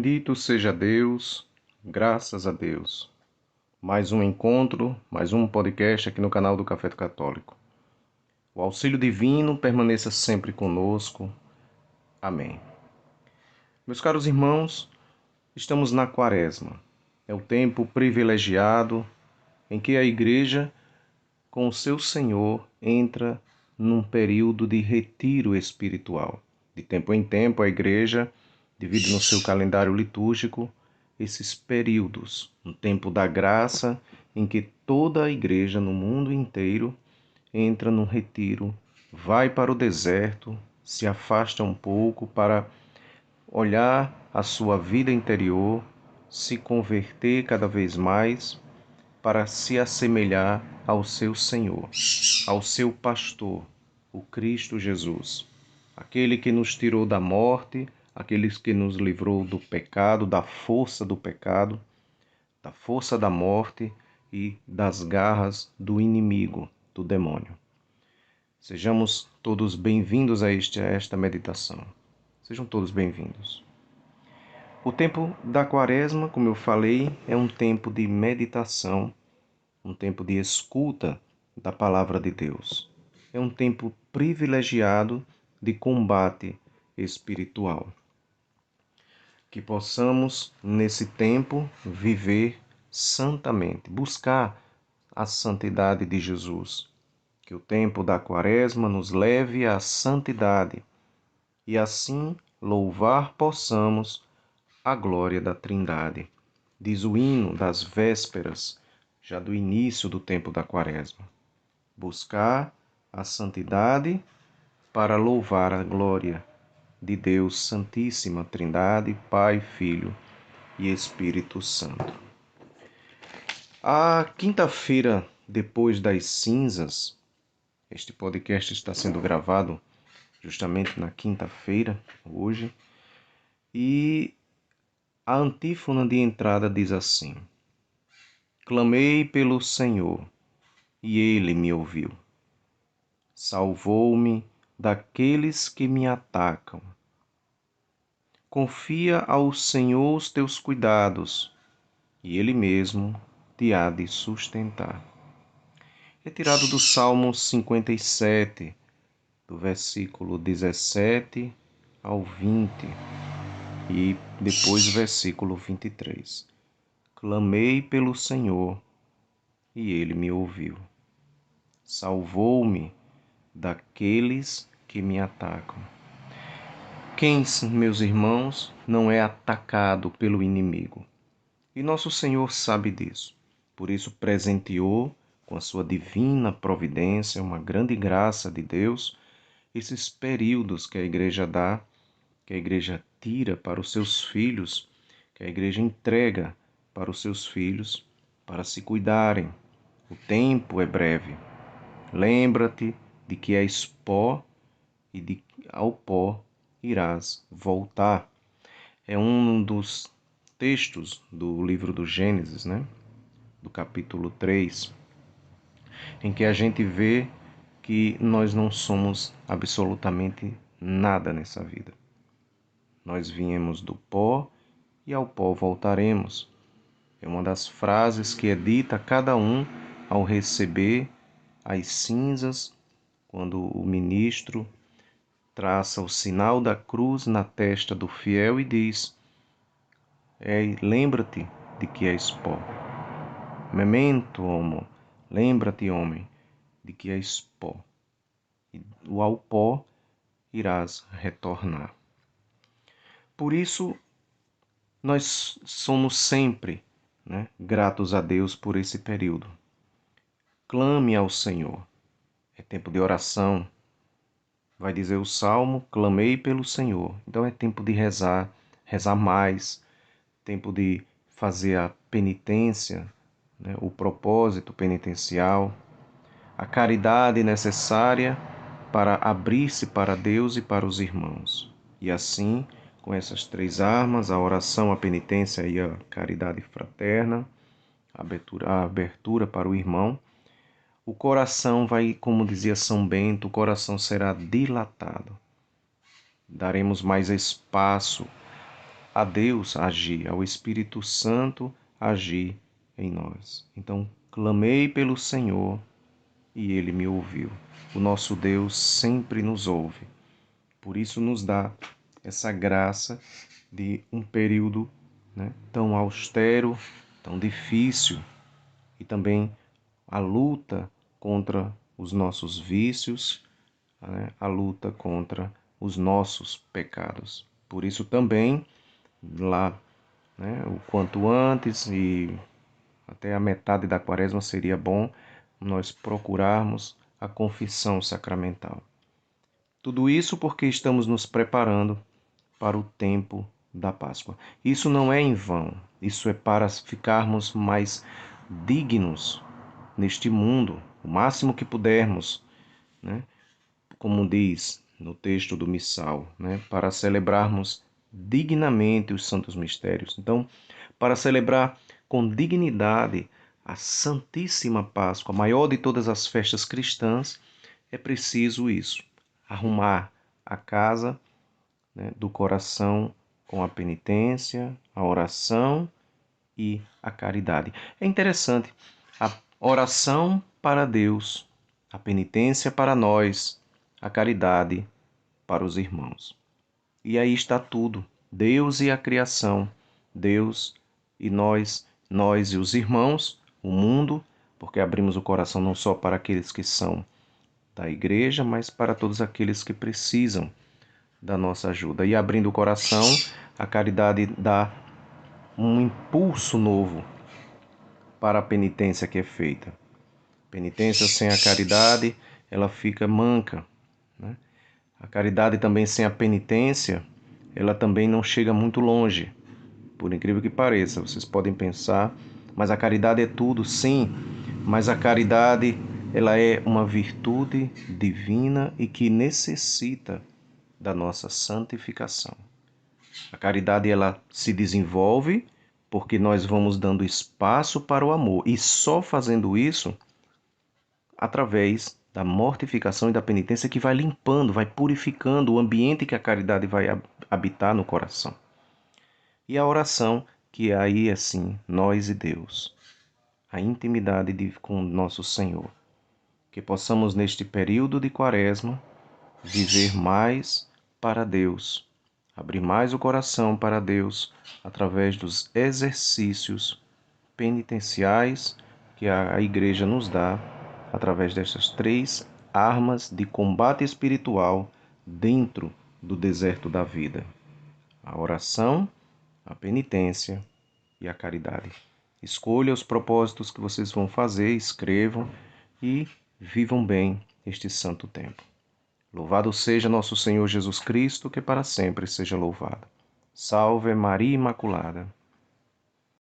Bendito seja Deus, graças a Deus. Mais um encontro, mais um podcast aqui no canal do Café do Católico. O auxílio divino permaneça sempre conosco. Amém. Meus caros irmãos, estamos na Quaresma. É o tempo privilegiado em que a Igreja, com o seu Senhor, entra num período de retiro espiritual. De tempo em tempo, a Igreja divide no seu calendário litúrgico esses períodos, um tempo da graça em que toda a Igreja no mundo inteiro entra num retiro, vai para o deserto, se afasta um pouco para olhar a sua vida interior, se converter cada vez mais para se assemelhar ao seu Senhor, ao seu pastor, o Cristo Jesus, aquele que nos tirou da morte, aquele que nos livrou do pecado, da força da morte e das garras do inimigo, do demônio. Sejamos todos bem-vindos a esta meditação. Sejam todos bem-vindos. O tempo da Quaresma, como eu falei, é um tempo de meditação, um tempo de escuta da Palavra de Deus. É um tempo privilegiado de combate espiritual. Que possamos, nesse tempo, viver santamente, buscar a santidade de Jesus. Que o tempo da Quaresma nos leve à santidade e assim louvar possamos a glória da Trindade. Diz o hino das vésperas, já do início do tempo da Quaresma. Buscar a santidade para louvar a glória de Deus Santíssima Trindade, Pai, Filho e Espírito Santo. A quinta-feira depois das cinzas, este podcast está sendo gravado justamente na quinta-feira, hoje, e a antífona de entrada diz assim: Clamei pelo Senhor, e Ele me ouviu. Salvou-me daqueles que me atacam. Confia ao Senhor os teus cuidados, e Ele mesmo te há de sustentar. Retirado do Salmo 57, do versículo 17 ao 20, e depois versículo 23. Clamei pelo Senhor, e Ele me ouviu. Salvou-me daqueles que me atacam. Quem, meus irmãos, não é atacado pelo inimigo? E nosso Senhor sabe disso. Por isso presenteou, com a sua divina providência, uma grande graça de Deus, esses períodos que a Igreja dá, que a Igreja tira para os seus filhos, que a Igreja entrega para os seus filhos, para se cuidarem. O tempo é breve. Lembra-te de que és pó e de ao pó irás voltar. É um dos textos do livro do Gênesis, do capítulo 3, em que a gente vê que nós não somos absolutamente nada nessa vida. Nós viemos do pó e ao pó voltaremos. É uma das frases que é dita a cada um ao receber as cinzas, quando o ministro traça o sinal da cruz na testa do fiel e diz: lembra-te de que és pó. Memento homo, lembra-te, homem, de que és pó. E ao pó irás retornar. Por isso, nós somos sempre, gratos a Deus por esse período. Clame ao Senhor. É tempo de oração. Vai dizer o Salmo, clamei pelo Senhor. Então é tempo de rezar, rezar mais, tempo de fazer a penitência, o propósito penitencial, a caridade necessária para abrir-se para Deus e para os irmãos. E assim, com essas três armas, a oração, a penitência e a caridade fraterna, a abertura para o irmão, o coração vai, como dizia São Bento, o coração será dilatado. Daremos mais espaço a Deus agir, ao Espírito Santo agir em nós. Então, clamei pelo Senhor e ele me ouviu. O nosso Deus sempre nos ouve. Por isso nos dá essa graça de um período, né, tão austero, tão difícil, e também a luta contra os nossos vícios, né, a luta contra os nossos pecados. Por isso também, lá, né, o quanto antes e até a metade da quaresma seria bom nós procurarmos a confissão sacramental. Tudo isso porque estamos nos preparando para o tempo da Páscoa. Isso não é em vão, isso é para ficarmos mais dignos neste mundo, o máximo que pudermos, né? Como diz no texto do missal, né? Para celebrarmos dignamente os santos mistérios. Então, para celebrar com dignidade a Santíssima Páscoa, a maior de todas as festas cristãs, é preciso isso, arrumar a casa, né, do coração com a penitência, a oração e a caridade. É interessante, a oração para Deus, a penitência para nós, a caridade para os irmãos. E aí está tudo, Deus e a criação, Deus e nós e os irmãos, o mundo, porque abrimos o coração não só para aqueles que são da igreja, mas para todos aqueles que precisam da nossa ajuda. E abrindo o coração, a caridade dá um impulso novo para a penitência que é feita. Penitência sem a caridade, ela fica manca, né? A caridade também sem a penitência, ela também não chega muito longe. Por incrível que pareça, vocês podem pensar, mas a caridade é tudo, sim, mas a caridade, ela é uma virtude divina e que necessita da nossa santificação. A caridade, ela se desenvolve porque nós vamos dando espaço para o amor, e só fazendo isso através da mortificação e da penitência que vai limpando, vai purificando o ambiente que a caridade vai habitar no coração. E a oração, que aí é sim, nós e Deus, a intimidade com nosso Senhor. Que possamos neste período de quaresma viver mais para Deus, abrir mais o coração para Deus através dos exercícios penitenciais que a Igreja nos dá através dessas três armas de combate espiritual dentro do deserto da vida: a oração, a penitência e a caridade. Escolha os propósitos que vocês vão fazer, escrevam e vivam bem este santo tempo. Louvado seja nosso Senhor Jesus Cristo, que para sempre seja louvado. Salve Maria Imaculada.